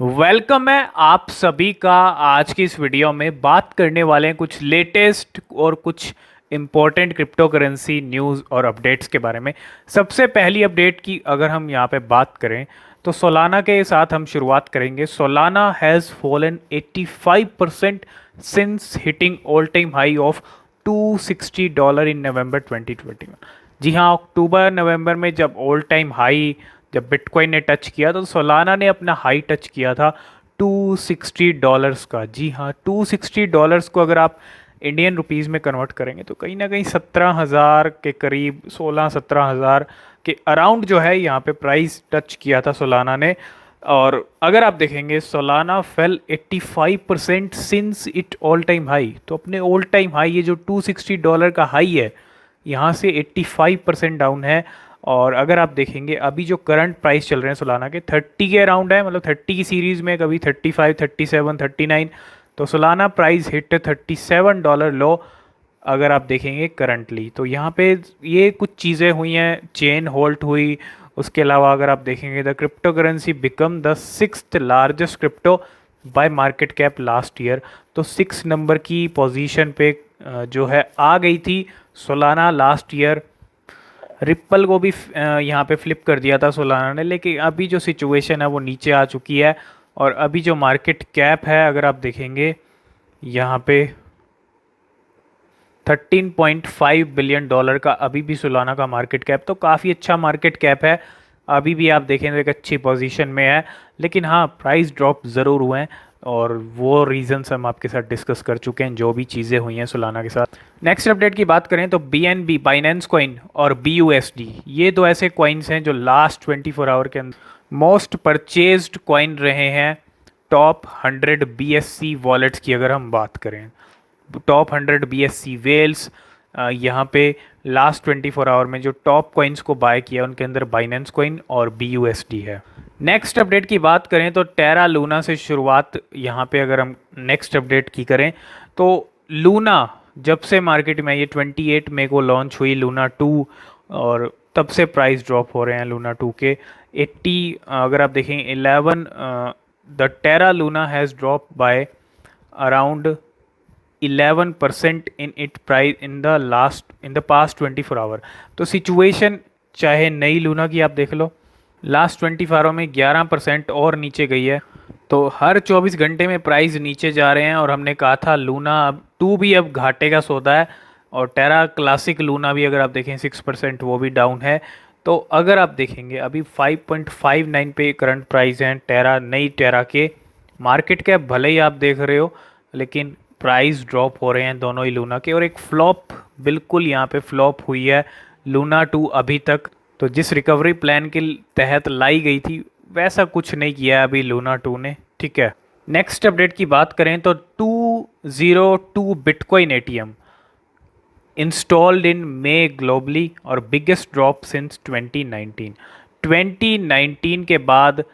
Welcome है आप सभी का। आज की इस वीडियो में बात करने वाले हैं कुछ लेटेस्ट और कुछ इम्पोर्टेंट क्रिप्टो करेंसी न्यूज़ और अपडेट्स के बारे में। सबसे पहली अपडेट की अगर हम यहाँ पे बात करें तो सोलाना के साथ हम शुरुआत करेंगे। Solana has fallen 85% since hitting all time high of $260 in November 2021। जी हाँ, अक्टूबर नवंबर में जब ऑल टाइम हाई जब बिटकॉइन ने टच किया तो सोलाना ने अपना हाई टच किया था $260 का। जी हाँ, $260 को अगर आप इंडियन रुपीज़ में कन्वर्ट करेंगे तो कहीं ना कहीं 17,000 के करीब, 16-17,000 के अराउंड जो है यहाँ पे प्राइस टच किया था सोलाना ने। और अगर आप देखेंगे Solana fail 85% since it all time high. तो अपने ऑल टाइम हाई ये जो $260 का हाई है यहाँ से 85% डाउन है। और अगर आप देखेंगे अभी जो करंट प्राइस चल रहे हैं सोलाना के 30 के अराउंड है, मतलब 30 की सीरीज़ में कभी 35, 37, 39। तो सोलाना प्राइस हिट $37 लो अगर आप देखेंगे करंटली। तो यहाँ पे ये कुछ चीज़ें हुई हैं, चेन होल्ड हुई। उसके अलावा अगर आप देखेंगे the crypto currency become the 6th largest crypto bye market cap last year. तो 6 नंबर की पोजीशन पे जो है आ गई थी सोलाना लास्ट ईयर। रिप्पल को भी यहाँ पे फ्लिप कर दिया था सोलाना ने, लेकिन अभी जो सिचुएशन है वो नीचे आ चुकी है। और अभी जो मार्केट कैप है अगर आप देखेंगे यहाँ पे $13.5 बिलियन का अभी भी सोलाना का मार्केट कैप। तो काफ़ी अच्छा मार्केट कैप है, अभी भी आप देखें तो एक अच्छी पोजीशन में है। लेकिन हाँ, प्राइस ड्रॉप ज़रूर हुए हैं और वो रीजंस हम आपके साथ डिस्कस कर चुके हैं, जो भी चीज़ें हुई हैं सोलाना के साथ। नेक्स्ट अपडेट की बात करें तो BNB बाइनेंस कॉइन और BUSD ये दो ऐसे कॉइन्स हैं जो लास्ट 24 आवर के अंदर मोस्ट परचेज्ड कॉइन रहे हैं। टॉप 100 BSC वॉलेट्स की अगर हम बात करें, टॉप 100 BSC वेल्स, यहाँ पे लास्ट 24 आवर में जो टॉप कॉइन्स को बाय किया उनके अंदर बाइनेंस कॉइन और BUSD है। नेक्स्ट अपडेट की बात करें तो टेरा लूना से शुरुआत यहाँ पे अगर हम नेक्स्ट अपडेट की करें तो लूना जब से मार्केट में ये 28 मई को लॉन्च हुई लूना 2, और तब से प्राइस ड्रॉप हो रहे हैं लूना 2 के 80। अगर आप देखें 11 the Terra Luna has drop by around 11% in it price in the past 24 hour. तो सिचुएशन चाहे नई लूना की आप देख लो, लास्ट 24 आवर में 11% और नीचे गई है। तो हर 24 घंटे में प्राइस नीचे जा रहे हैं। और हमने कहा था लूना अब 2 भी अब घाटे का सौदा है। और टेरा क्लासिक लूना भी अगर आप देखें 6% वो भी डाउन है। तो अगर आप देखेंगे अभी 5.59 पे करंट प्राइस हैं टेरा, नई टेरा के। मार्केट कैप भले ही आप देख रहे हो लेकिन प्राइस ड्रॉप हो रहे हैं दोनों ही लूना के। और एक फ्लॉप, बिल्कुल यहाँ पे फ्लॉप हुई है लूना 2 अभी तक। तो जिस रिकवरी प्लान के तहत लाई गई थी वैसा कुछ नहीं किया है अभी लूना 2 ने, ठीक है। नेक्स्ट अपडेट की बात करें तो 202 bitcoin ATM installed in May globally और बिगेस्ट ड्रॉप सिंस 2019। 2019 के बाद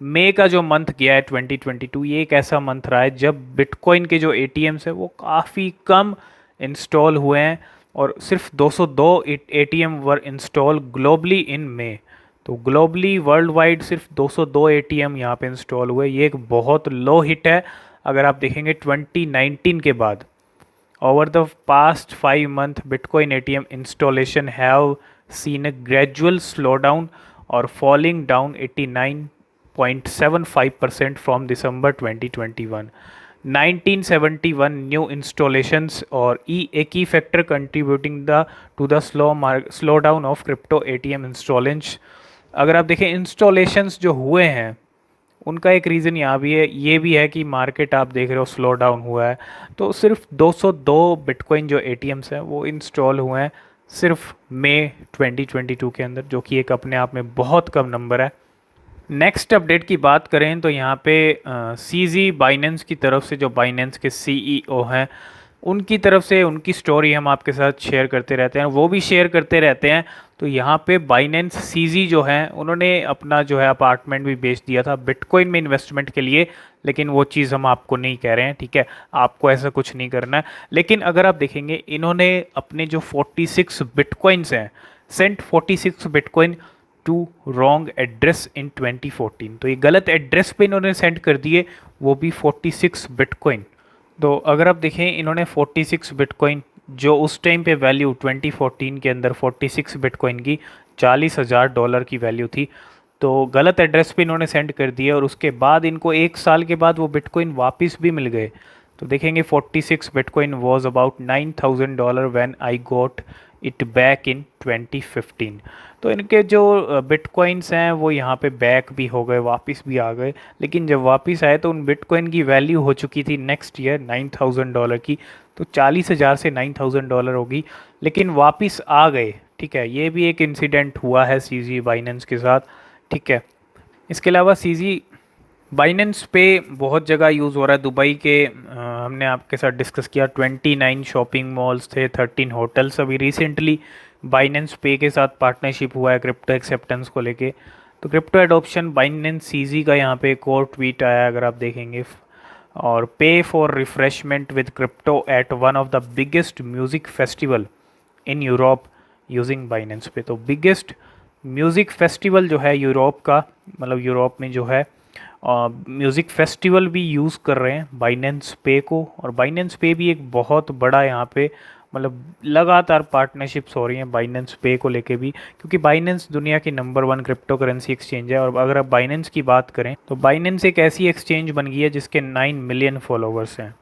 मई का जो मंथ गया है 2022, ये एक ऐसा मंथ रहा है जब बिटकॉइन के जो ATMs है वो काफ़ी कम इंस्टॉल हुए हैं। और सिर्फ 202 ATM were install globally in May. तो ग्लोबली वर्ल्ड वाइड सिर्फ 202 ATM यहाँ पे इंस्टॉल हुए, ये एक बहुत लो हिट है। अगर आप देखेंगे 2019 के बाद over the past 5 months Bitcoin ATM installation have seen a gradual slowdown or falling down 89.75% from December 2021। 1971 new installations और a key factor contributing to the slowdown of crypto ATM installations। अगर आप देखें इंस्टॉलेशंस जो हुए हैं उनका एक reason यहाँ भी है, ये भी है कि मार्केट आप देख रहे हो स्लो डाउन हुआ है। तो सिर्फ 202 बिटकॉइन जो ATMs हैं वो इंस्टॉल हुए हैं सिर्फ मई 2022 के अंदर, जो कि एक अपने आप में बहुत कम नंबर है। नेक्स्ट अपडेट की बात करें तो यहाँ पे CZ बाइनेंस की तरफ से, जो बाइनेंस के CEO हैं, उनकी तरफ से उनकी स्टोरी हम आपके साथ शेयर करते रहते हैं, वो भी शेयर करते रहते हैं। तो यहाँ पे बाइनेंस CZ जो हैं उन्होंने अपना जो है अपार्टमेंट भी बेच दिया था बिटकॉइन में इन्वेस्टमेंट के लिए। लेकिन वो चीज़ हम आपको नहीं कह रहे हैं, ठीक है, आपको ऐसा कुछ नहीं करना है। लेकिन अगर आप देखेंगे इन्होंने अपने जो 46 बिटकॉइंस हैं, sent 46 bitcoin to wrong address in 2014। तो ये गलत एड्रेस पे इन्होंने सेंड कर दिए, वो भी 46 बिटकॉइन। तो अगर आप देखें इन्होंने 46 बिटकॉइन, जो उस टाइम पे वैल्यू 2014 के अंदर 46 बिटकॉइन की $40,000 की वैल्यू थी, तो गलत एड्रेस पे इन्होंने सेंड कर दिया और उसके बाद इनको 1 साल के बाद वो बिटकॉइन वापस भी मिल गए। तो देखेंगे 46 bitcoin was about $9,000 when I got it back in 2015। तो इनके जो बिटकॉइंस हैं वो यहाँ पे बैक भी हो गए, वापस भी आ गए, लेकिन जब वापस आए तो उन बिटकॉइन की वैल्यू हो चुकी थी नेक्स्ट ईयर $9,000 की। तो 40,000 से $9,000 होगी, लेकिन वापस आ गए। ठीक है, ये भी एक इंसिडेंट हुआ है सीजी बाइनेंस के साथ। ठीक है, इसके अलावा सीजी बाइनेंस पे बहुत जगह यूज़ हो रहा है। दुबई के हमने आपके साथ डिस्कस किया, 29 शॉपिंग मॉल्स थे, 13 होटल्स। अभी रिसेंटली बाइनेंस पे के साथ पार्टनरशिप हुआ है क्रिप्टो एक्सेप्टेंस को लेके। तो क्रिप्टो एडॉप्शन बाइनेंस सीजी का यहाँ पे एक और ट्वीट आया, अगर आप देखेंगे, और pay for refreshment with crypto at one of the biggest music festival in Europe using Binance Pay. तो बिगेस्ट म्यूज़िक फेस्टिवल जो है यूरोप का, मतलब यूरोप में जो है म्यूज़िक फेस्टिवल भी यूज़ कर रहे हैं बाइनेंस पे को। और बाइनेंस पे भी एक बहुत बड़ा यहाँ पे, मतलब लगातार पार्टनरशिप्स हो रही हैं बाइनेंस पे को लेके भी, क्योंकि बाइनेंस दुनिया की नंबर 1 क्रिप्टो करेंसी एक्सचेंज है। और अगर आप बाइनेंस की बात करें तो बाइनेंस एक ऐसी एक्सचेंज बन गई है जिसके 9 मिलियन फॉलोवर्स हैं।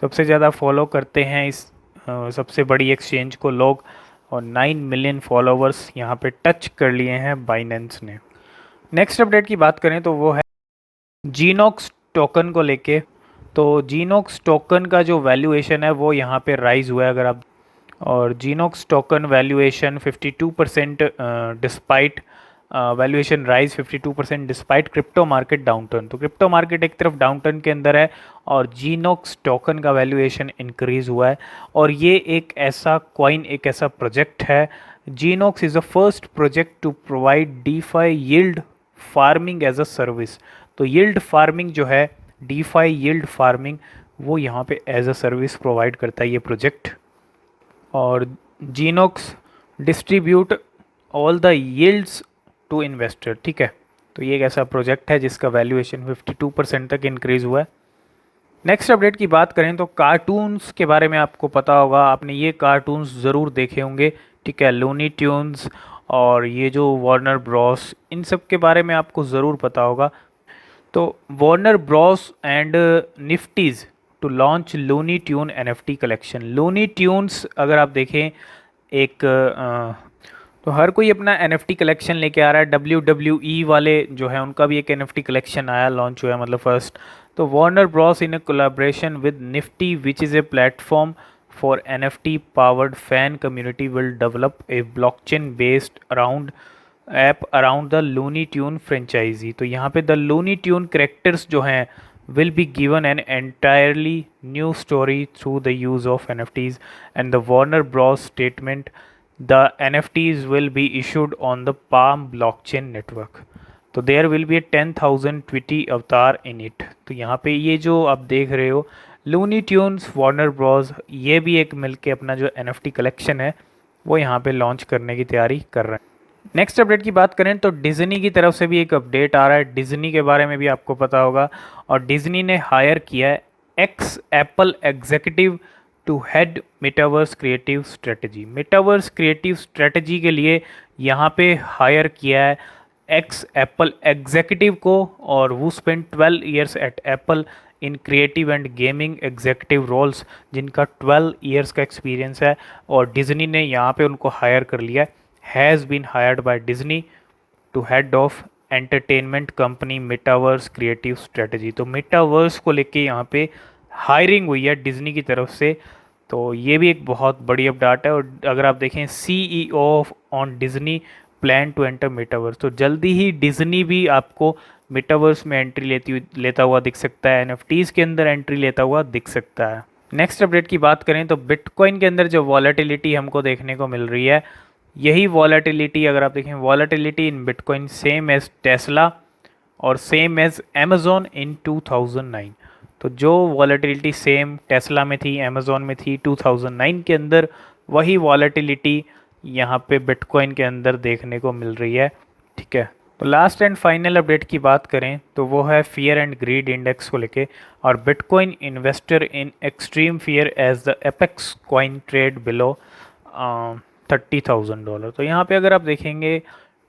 सबसे ज़्यादा फॉलो करते हैं इस सबसे बड़ी एक्सचेंज को लोग, और 9 मिलियन फॉलोवर्स यहाँ पे टच कर लिए हैं बाइनेंस ने। नेक्स्ट अपडेट की बात करें तो वो है जीनॉक्स टोकन को लेके। तो जीनॉक्स टोकन का जो वैल्यूएशन है वो यहाँ पे राइज हुआ है, अगर आप, और Gnox token valuation 52% despite valuation rise 52% despite crypto market downturn. तो क्रिप्टो मार्केट एक तरफ डाउनटर्न के अंदर है और जीनॉक्स टोकन का वैल्यूएशन इंक्रीज हुआ है। और ये एक ऐसा कॉइन, एक ऐसा प्रोजेक्ट है, Gnox is the first project to provide DeFi yield farming as a service. तो यील्ड फार्मिंग जो है, डीफाई यील्ड फार्मिंग, वो यहाँ पे एज अ सर्विस प्रोवाइड करता है ये प्रोजेक्ट। और Gnox distribute all the yields to investor. ठीक है, तो ये एक ऐसा प्रोजेक्ट है जिसका वैल्यूएशन 52% तक इंक्रीज़ हुआ है। नेक्स्ट अपडेट की बात करें तो कार्टून्स के बारे में आपको पता होगा, आपने ये कार्टून्स ज़रूर देखे होंगे। ठीक है, लूनी ट्यून्स और ये जो वार्नर ब्रॉस, इन सब के बारे में आपको ज़रूर पता होगा। तो Warner Bros and Nifty's to launch Looney Tune NFT collection. Looney Tunes अगर आप देखें एक तो हर कोई अपना एनएफटी कलेक्शन लेके आ रहा है। WWE वाले जो है उनका भी एक एनएफटी कलेक्शन आया, लॉन्च हुआ, मतलब फर्स्ट। तो Warner Bros in a collaboration with Nifty which is a platform for NFT powered fan community will develop a blockchain based around app around the Looney Tune franchise. तो यहाँ पे the Looney tune characters जो हैं will be given an entirely new story through the use of NFTs, and the Warner Bros statement, the NFTs will be issued on the Palm blockchain network. तो there will be a 10,000 Twitty avatar in it। तो यहाँ पे ये जो आप देख रहे हो लूनी ट्यून्स, वार्नर ब्रॉस, ये भी एक मिलके अपना जो NFT कलेक्शन है वो यहाँ पे लॉन्च करने की तैयारी कर रहे हैं। नेक्स्ट अपडेट की बात करें तो डिज़नी की तरफ से भी एक अपडेट आ रहा है। डिज़नी के बारे में भी आपको पता होगा, और डिज़नी ने हायर किया है ex Apple executive to head metaverse creative strategy. Metaverse creative strategy के लिए यहाँ पे हायर किया है एक्स एप्पल एग्जीक्यूटिव को, और वो spend 12 years at Apple in creative and gaming executive roles, जिनका 12 ईयर्स का एक्सपीरियंस है। और डिज़नी ने यहाँ पे उनको हायर कर लिया है, has been hired by Disney to head of entertainment company Metaverse creative strategy। तो Metaverse को लेके यहाँ पे हायरिंग हुई है डिज्नी की तरफ से। तो ये भी एक बहुत बड़ी अपडेट है। और अगर आप देखें CEO on Disney plan to enter metaverse, तो जल्दी ही डिज्नी भी आपको मेटावर्स में एंट्री लेता हुआ दिख सकता है, NFTs के अंदर एंट्री लेता हुआ दिख सकता है। नेक्स्ट अपडेट की बात करें तो बिटकॉइन के अंदर जो वॉलेटिलिटी हमको देखने को मिल रही है, यही वॉलेटिलिटी अगर आप देखें, वॉलेटिलिटी इन बिटकॉइन सेम एज टेस्ला और सेम एज अमेज़ॉन इन 2009। तो जो वॉलेटिलिटी सेम टेस्ला में थी, अमेज़ॉन में थी 2009 के अंदर, वही वॉलेटिलिटी यहाँ पे बिटकॉइन के अंदर देखने को मिल रही है। ठीक है। तो लास्ट एंड फाइनल अपडेट की बात करें तो वो है फियर एंड ग्रीड इंडेक्स को लेके, और bitcoin investor in extreme fear as the apex coin trade below $30,000। तो यहाँ पे अगर आप देखेंगे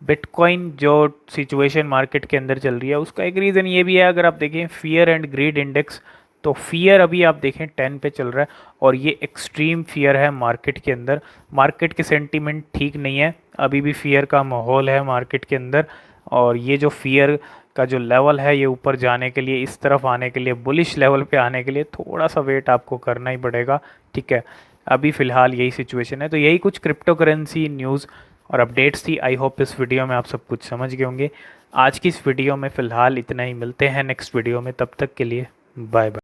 बिटकॉइन जो सिचुएशन मार्केट के अंदर चल रही है उसका एक रीज़न ये भी है, अगर आप देखें फियर एंड ग्रीड इंडेक्स, तो फियर अभी आप देखें 10 पे चल रहा है और ये एक्सट्रीम फियर है मार्केट के अंदर। मार्केट के सेंटीमेंट ठीक नहीं है, अभी भी फियर का माहौल है मार्केट के अंदर, और ये जो फियर का जो लेवल है ये ऊपर जाने के लिए, इस तरफ आने के लिए, बुलिश लेवल पे आने के लिए थोड़ा सा वेट आपको करना ही पड़ेगा। ठीक है, अभी फ़िलहाल यही सिचुएशन है। तो यही कुछ क्रिप्टो करेंसी न्यूज़ और अपडेट्स थी। आई होप इस वीडियो में आप सब कुछ समझ गए होंगे। आज की इस वीडियो में फ़िलहाल इतना ही, मिलते हैं नेक्स्ट वीडियो में, तब तक के लिए बाय बाय।